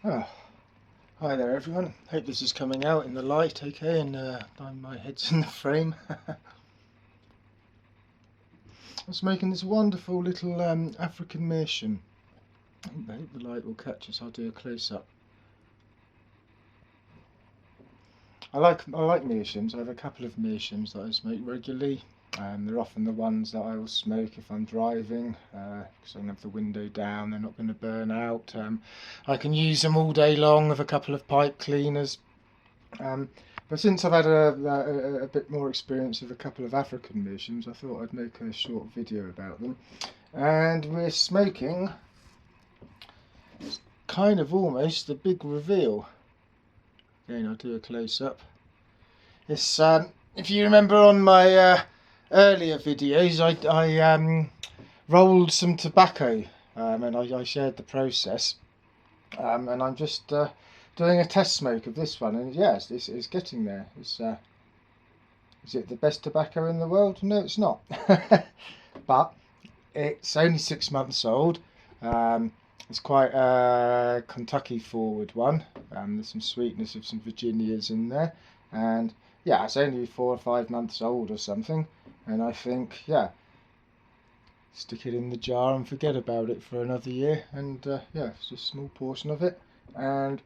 Oh, hi there everyone. Hope this is coming out in the light okay and my head's in the frame. I was making this wonderful little African meerschaum. I hope the light will catch us. I'll do a close-up. I like meerschaums. I have a couple of meerschaums that I smoke regularly. They're often the ones that I will smoke if I'm driving, because I can have the window down, they're not going to burn out. I can use them all day long with a couple of pipe cleaners. But since I've had a bit more experience with a couple of African meerschaums, I thought I'd make a short video about them. And we're smoking kind of almost the big reveal. Again, I'll do a close-up. It's if you remember on my earlier videos, I rolled some tobacco and I shared the process, and I'm just doing a test smoke of this one, and yes, it's getting there. Is it the best tobacco in the world? No, it's not. But it's only 6 months old. It's quite a Kentucky forward one. There's some sweetness of some Virginias in there, and yeah, it's only 4 or 5 months old or something, and I think, yeah, stick it in the jar and forget about it for another year, and yeah, it's just a small portion of it, and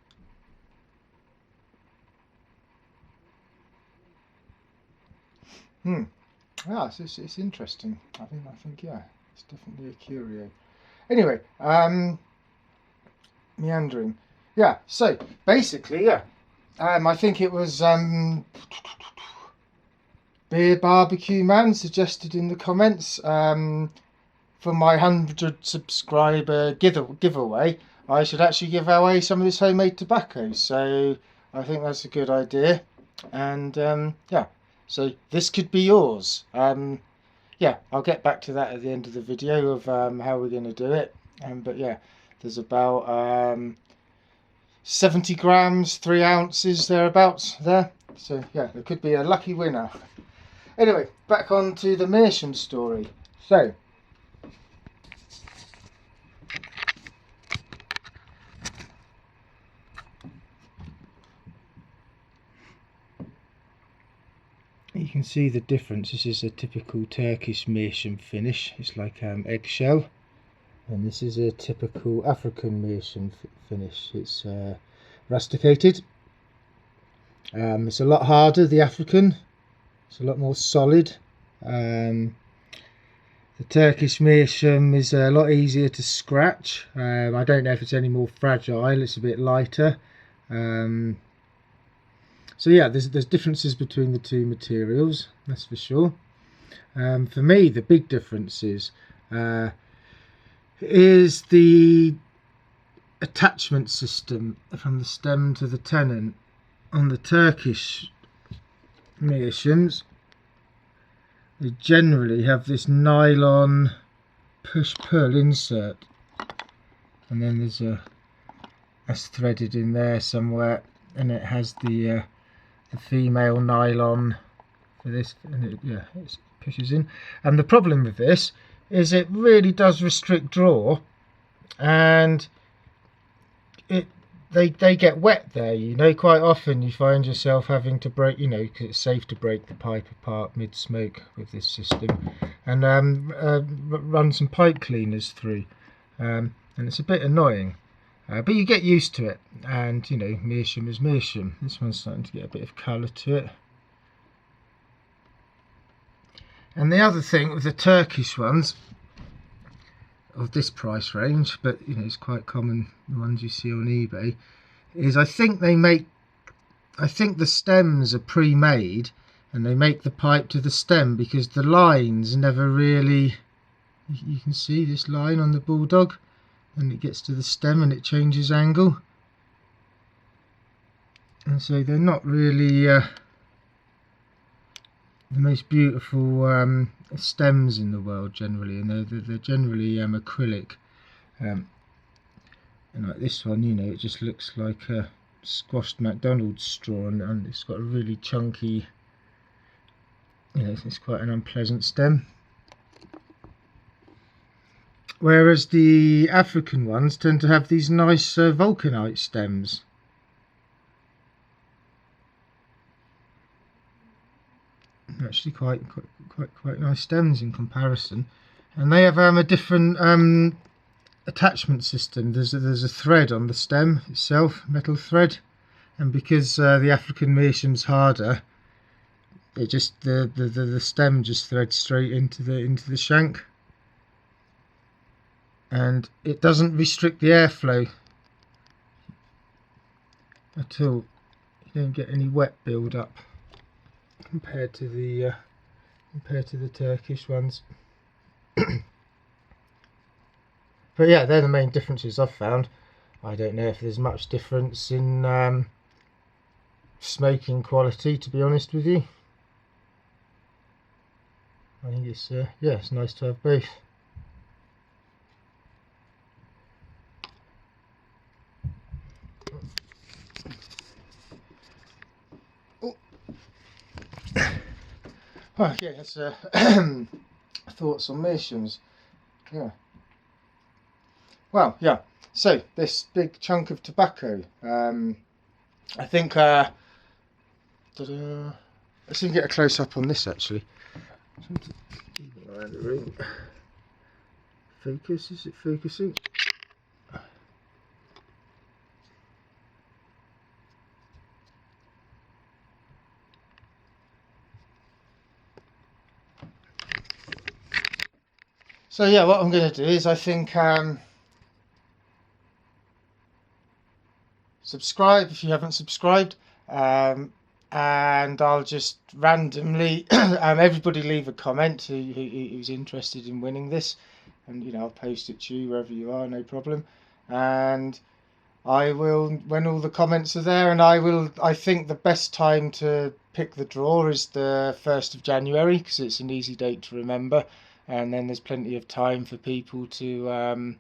yeah, it's interesting. I think yeah, it's definitely a curio. Anyway, meandering. Yeah, so basically, yeah, I think it was Beer Barbecue Man suggested in the comments, for my 100 subscriber giveaway, I should actually give away some of this homemade tobacco. So I think that's a good idea, and yeah, so this could be yours. Yeah, I'll get back to that at the end of the video of how we're going to do it. But yeah, there's about 70 grams, 3 ounces thereabouts there. So yeah, there could be a lucky winner. Anyway, back on to the meerschaum story. So you can see the difference. This is a typical Turkish meerschaum finish. It's like eggshell, and this is a typical African meerschaum finish. It's rusticated. It's a lot harder, the African. It's a lot more solid. The Turkish meerschaum is a lot easier to scratch. I don't know if it's any more fragile. It's a bit lighter. So yeah, there's differences between the two materials, that's for sure. For me, the big difference is the attachment system from the stem to the tenon. On the Turkish meerschaums, they generally have this nylon push-pull insert, and then that's threaded in there somewhere, and it has the female nylon for this, and it pushes in. And the problem with this is it really does restrict draw, and they get wet there, you know. Quite often you find yourself having to break, you know, because it's safe to break the pipe apart mid-smoke with this system, and run some pipe cleaners through, and it's a bit annoying. But you get used to it, and you know, meerschaum is meerschaum. This one's starting to get a bit of colour to it. And the other thing with the Turkish ones of this price range, but you know, it's quite common, the ones you see on eBay, is I think the stems are pre-made, and they make the pipe to the stem because the lines never really, you can see this line on the Bulldog, and it gets to the stem and it changes angle, and so they're not really the most beautiful stems in the world generally, and they're generally acrylic, and like this one, you know, it just looks like a squashed McDonald's straw, and it's got a really chunky, you know, it's quite an unpleasant stem. whereas the African ones tend to have these nice vulcanite stems. Actually, quite nice stems in comparison, and they have a different attachment system. There's a thread on the stem itself, metal thread, and because the African meerschaum's harder, it just the stem just threads straight into the shank, and it doesn't restrict the airflow at all. You don't get any wet build up compared to the Turkish ones. But yeah, they're the main differences I've found. I don't know if there's much difference in smoking quality, to be honest with you. I think it's yeah, it's nice to have both. Oh, yeah, that's thoughts on meerschaums. Yeah. Well, yeah. So this big chunk of tobacco. I think. Let's see if we can get a close up on this actually. Around the room. Focus. Is it focusing? So yeah, what I'm going to do is I think subscribe if you haven't subscribed, and I'll just randomly everybody leave a comment who's interested in winning this, and I'll post it to you wherever you are, no problem. And I will, when all the comments are there, and I think the best time to pick the draw is the 1st of January because it's an easy date to remember, and then there's plenty of time for people to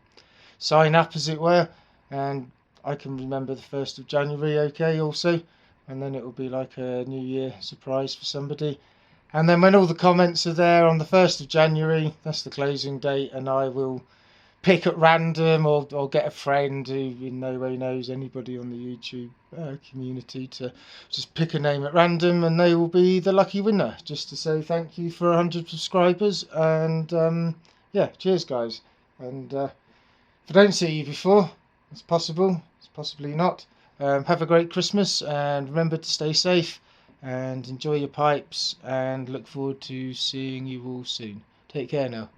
sign up, as it were, and I can remember the 1st of January okay also, and then it will be like a New Year surprise for somebody. And then when all the comments are there on the 1st of January, that's the closing date, and I will pick at random or get a friend who in no way knows anybody on the YouTube community to just pick a name at random, and they will be the lucky winner, just to say thank you for 100 subscribers. And yeah, cheers guys. And if I don't see you before, it's possible, it's possibly not, have a great Christmas, and remember to stay safe and enjoy your pipes, and look forward to seeing you all soon. Take care now.